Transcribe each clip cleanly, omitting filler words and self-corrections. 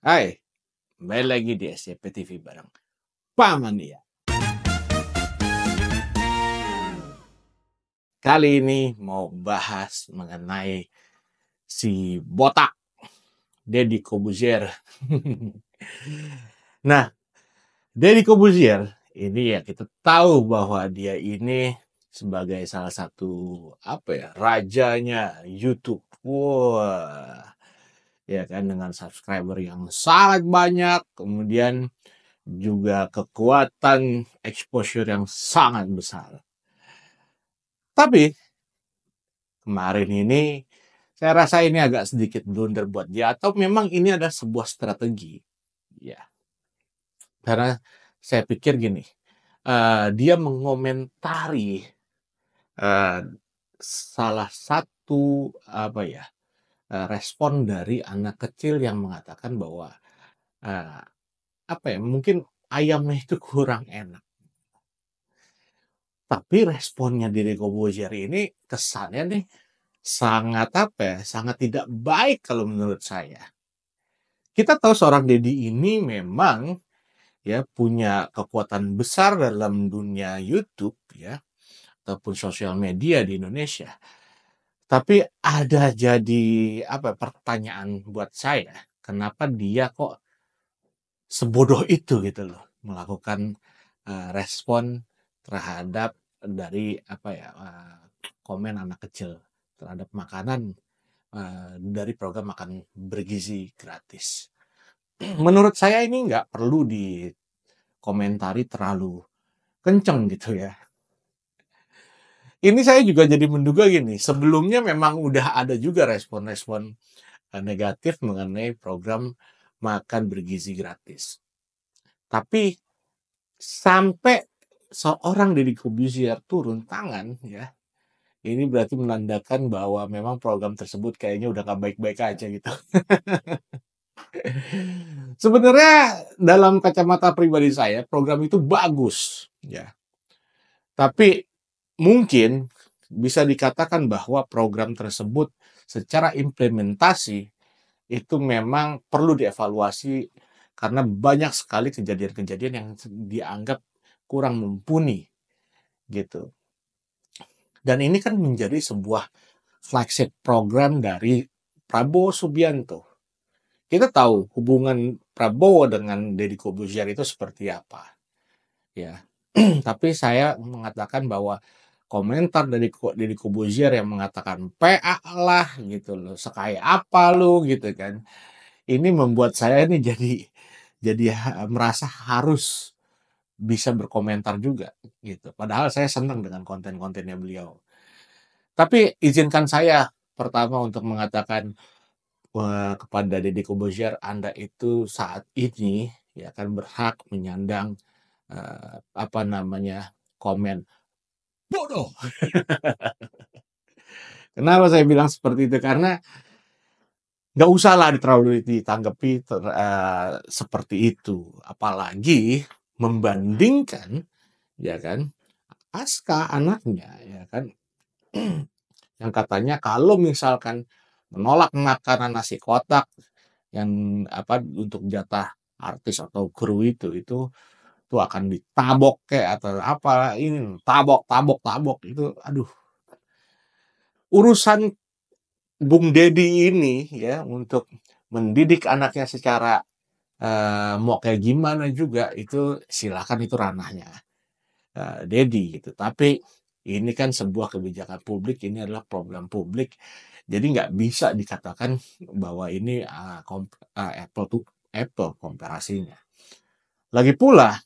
Hai, kembali lagi di SCP TV bareng Paman ya. Kali ini mau bahas mengenai si botak, Deddy Corbuzier. Nah, Deddy Corbuzier ini ya kita tahu bahwa dia ini sebagai salah satu rajanya YouTube. Wah, ya kan, dengan subscriber yang sangat banyak, kemudian juga kekuatan exposure yang sangat besar. Tapi kemarin ini saya rasa ini agak sedikit blunder buat dia, atau memang ini adalah sebuah strategi. Ya, karena saya pikir gini, dia mengomentari eh, salah satu respon dari anak kecil yang mengatakan bahwa eh, mungkin ayamnya itu kurang enak. Tapi responnya Deddy Corbuzier ini kesannya nih sangat tidak baik kalau menurut saya. Kita tahu seorang Deddy ini memang ya punya kekuatan besar dalam dunia YouTube ya, ataupun sosial media di Indonesia. Tapi ada jadi pertanyaan buat saya, kenapa dia kok sebodoh itu gitu loh melakukan respon terhadap dari komen anak kecil terhadap makanan dari program makan bergizi gratis. Menurut saya ini nggak perlu dikomentari terlalu kenceng gitu ya. Ini saya juga jadi menduga gini, sebelumnya memang udah ada juga respon-respon negatif mengenai program makan bergizi gratis. Tapi sampai seorang Deddy Corbuzier turun tangan ya, ini berarti menandakan bahwa memang program tersebut kayaknya udah gak baik-baik aja gitu. Sebenarnya dalam kacamata pribadi saya, program itu bagus ya. Tapi mungkin bisa dikatakan bahwa program tersebut secara implementasi itu memang perlu dievaluasi karena banyak sekali kejadian-kejadian yang dianggap kurang mumpuni gitu. Dan ini kan menjadi sebuah flagship program dari Prabowo Subianto. Kita tahu hubungan Prabowo dengan Deddy Corbuzier itu seperti apa. Ya. Tapi saya mengatakan bahwa komentar dari Deddy Corbuzier yang mengatakan PA lah gitu loh, sekaya apa lu gitu kan. Ini membuat saya ini jadi merasa harus bisa berkomentar juga gitu. Padahal saya senang dengan konten-kontennya beliau. Tapi izinkan saya pertama untuk mengatakan kepada Deddy Corbuzier, Anda itu saat ini ya kan berhak menyandang komen bodoh. Kenapa saya bilang seperti itu? Karena nggak usah lah terlalu ditanggapi seperti itu. Apalagi membandingkan, ya kan, Aska anaknya, ya kan, yang katanya kalau misalkan menolak makanan nasi kotak yang untuk jatah artis atau kru itu akan ditabok kayak atau apa ini tabok itu, aduh, urusan Bung Deddy ini ya untuk mendidik anaknya secara mau kayak gimana juga itu silakan, itu ranahnya Deddy gitu. Tapi ini kan sebuah kebijakan publik, ini adalah program publik, jadi nggak bisa dikatakan bahwa ini apple to apple komparasinya. Lagi pula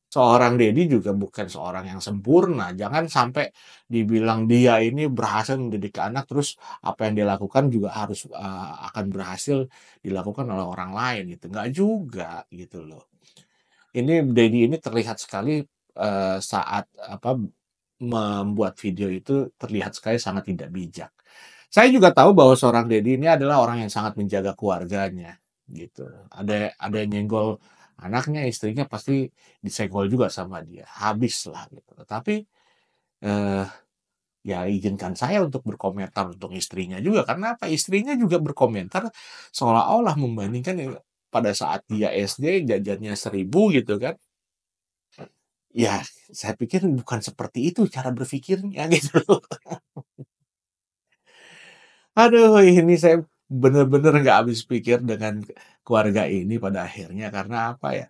seorang Deddy juga bukan seorang yang sempurna. Jangan sampai dibilang dia ini berhasil mendidik anak, terus apa yang dia lakukan juga harus akan berhasil dilakukan oleh orang lain gitu. Nggak juga gitu loh. Ini Deddy ini terlihat sekali saat membuat video itu terlihat sekali sangat tidak bijak. Saya juga tahu bahwa seorang Deddy ini adalah orang yang sangat menjaga keluarganya gitu. Ada yang nyenggol anaknya, istrinya pasti disenggol juga sama dia. Habis lah gitu. Tapi eh, ya izinkan saya untuk berkomentar untuk istrinya juga, karena apa? Istrinya juga berkomentar seolah-olah membandingkan pada saat dia SD jajannya 1.000 gitu kan. Ya, saya pikir bukan seperti itu cara berpikirnya gitu loh. Aduh, ini saya bener-bener nggak habis pikir dengan keluarga ini pada akhirnya karena apa ya,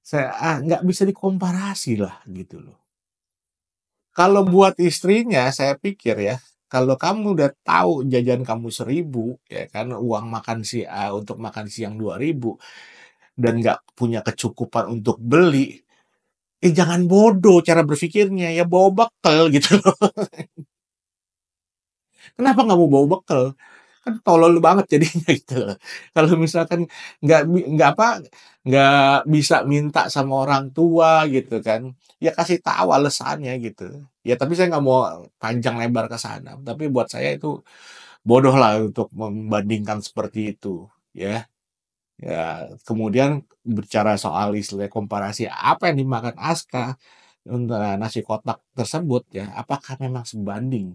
saya nggak bisa dikomparasi lah gitu loh. Kalau buat istrinya saya pikir ya, kalau kamu udah tahu jajan kamu 1.000 ya kan, uang makan untuk makan siang 2.000 dan nggak punya kecukupan untuk beli, jangan bodoh cara berpikirnya, ya bawa bekal gitu loh. Kenapa nggak mau bawa bekal? Kan tolol banget jadinya gitu loh. Kalau misalkan nggak bisa minta sama orang tua gitu kan, ya kasih tahu alasannya gitu. Ya tapi saya nggak mau panjang lebar ke sana, tapi buat saya itu bodoh lah untuk membandingkan seperti itu, ya. Ya, kemudian bicara soal istilah komparasi apa yang dimakan Aska untuk nasi kotak tersebut ya, apakah memang sebanding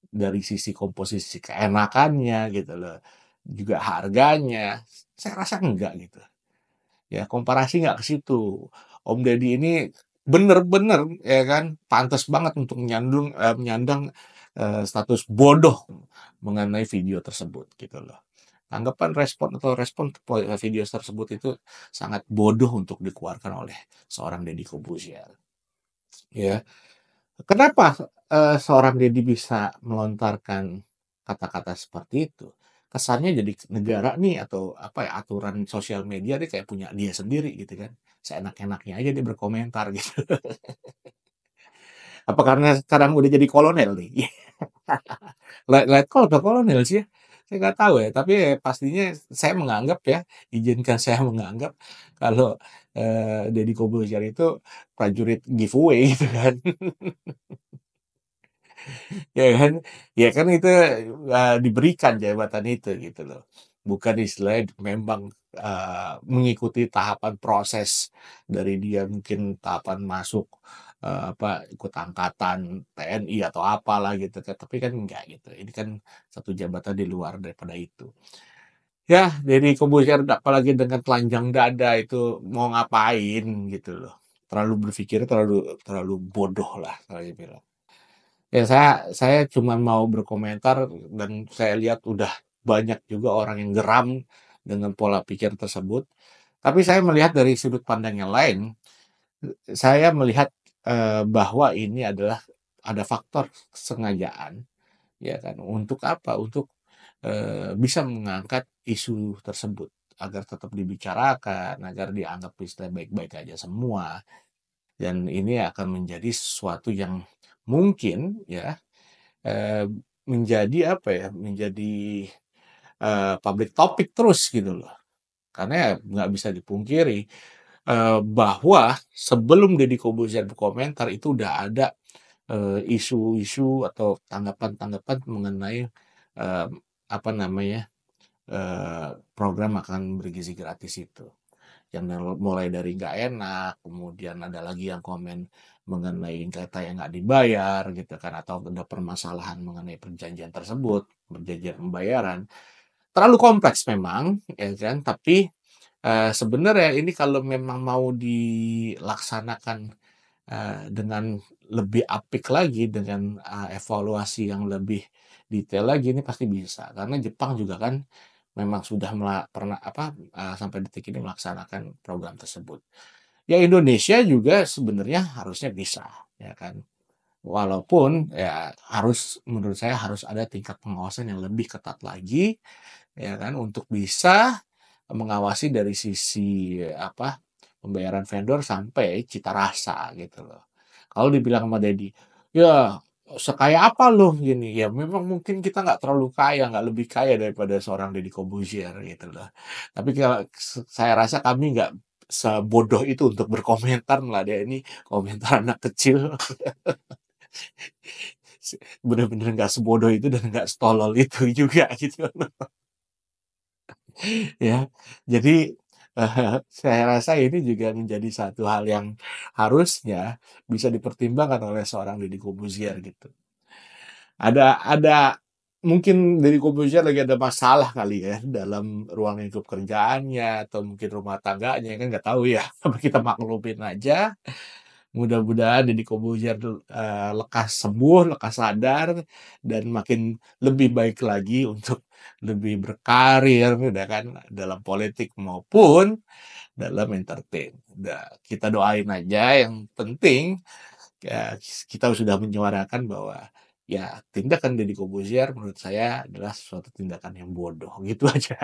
dari sisi komposisi keenakannya gitu loh, juga harganya, saya rasa enggak gitu. Ya komparasi nggak ke situ. Om Deddy ini bener-bener ya kan, pantas banget untuk menyandang, status bodoh mengenai video tersebut gitu loh. Respon video tersebut itu sangat bodoh untuk dikeluarkan oleh seorang Deddy Corbuzier, ya. Kenapa, seorang Deddy bisa melontarkan kata-kata seperti itu? Kesannya jadi negara nih atau apa ya, aturan sosial media nih kayak punya dia sendiri gitu kan. Seenak-enaknya aja dia berkomentar gitu. Apa karena sekarang udah jadi kolonel nih? Letkol atau kolonel sih ya? Saya nggak tahu ya, tapi pastinya saya menganggap ya, izinkan saya menganggap kalau, Deddy Corbuzier itu prajurit giveaway gitu kan. Ya kan? Ya kan itu, diberikan jabatan itu gitu loh. Bukan istilahnya memang, mengikuti tahapan proses dari dia mungkin tahapan masuk, ikut angkatan TNI atau apalah gitu kan, tapi kan enggak gitu. Ini kan satu jabatan di luar daripada itu. Ya, Deddy Corbuzier apalagi dengan telanjang dada itu mau ngapain gitu loh. Terlalu berpikir terlalu terlalu bodoh lah kalau saya bilang. Ya saya cuma mau berkomentar dan saya lihat udah banyak juga orang yang geram dengan pola pikir tersebut. Tapi saya melihat dari sudut pandang yang lain, saya melihat, bahwa ini adalah ada faktor kesengajaan, ya kan, untuk apa, untuk, bisa mengangkat isu tersebut agar tetap dibicarakan, agar dianggap istilah baik-baik aja semua, dan ini akan menjadi sesuatu yang mungkin ya Eee, menjadi apa ya, menjadi, public topic terus gitu loh. Karena ya nggak bisa dipungkiri, bahwa sebelum Deddy Corbuzier berkomentar itu udah ada, isu-isu atau tanggapan-tanggapan mengenai, eee, apa namanya, program makan bergizi gratis itu. Yang mulai dari nggak enak, kemudian ada lagi yang komen mengenai data yang nggak dibayar gitu kan, atau ada permasalahan mengenai perjanjian tersebut, perjanjian pembayaran. Terlalu kompleks memang, ya kan, tapi, sebenarnya ini kalau memang mau dilaksanakan, dengan lebih apik lagi, dengan, evaluasi yang lebih detail lagi, ini pasti bisa. Karena Jepang juga kan memang sudah pernah apa, sampai detik ini melaksanakan program tersebut. Ya Indonesia juga sebenarnya harusnya bisa, ya kan. Walaupun ya harus menurut saya harus ada tingkat pengawasan yang lebih ketat lagi, ya kan, untuk bisa mengawasi dari sisi apa, pembayaran vendor sampai cita rasa gitu loh. Kalau dibilang sama Deddy, "Ya sekaya apa lo?" Gini, ya memang mungkin kita nggak terlalu kaya, nggak lebih kaya daripada seorang Deddy Corbuzier gitu loh. Tapi kalau saya rasa kami nggak sebodoh itu untuk berkomentar lah, dia ini komentar anak kecil. Bener-bener nggak sebodoh itu dan nggak setolol itu juga gitu. Ya, jadi, saya rasa ini juga menjadi satu hal yang harusnya bisa dipertimbangkan oleh seorang Deddy Corbuzier gitu. Ada mungkin Deddy Corbuzier lagi ada masalah kali ya dalam ruang lingkup kerjaannya atau mungkin rumah tangganya, kan nggak tahu ya. Tapi kita maklumin aja. Mudah-mudahan Deddy Corbuzier lekas sembuh, lekas sadar, dan makin lebih baik lagi untuk lebih berkarir, ya kan, dalam politik maupun dalam entertain. Kita doain aja, yang penting ya, kita sudah menyuarakan bahwa ya tindakan Deddy Corbuzier menurut saya adalah suatu tindakan yang bodoh, gitu aja.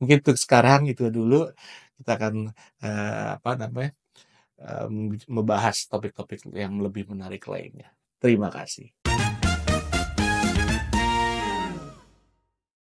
Mungkin untuk sekarang itu dulu, kita akan apa namanya, membahas topik-topik yang lebih menarik lainnya. Terima kasih.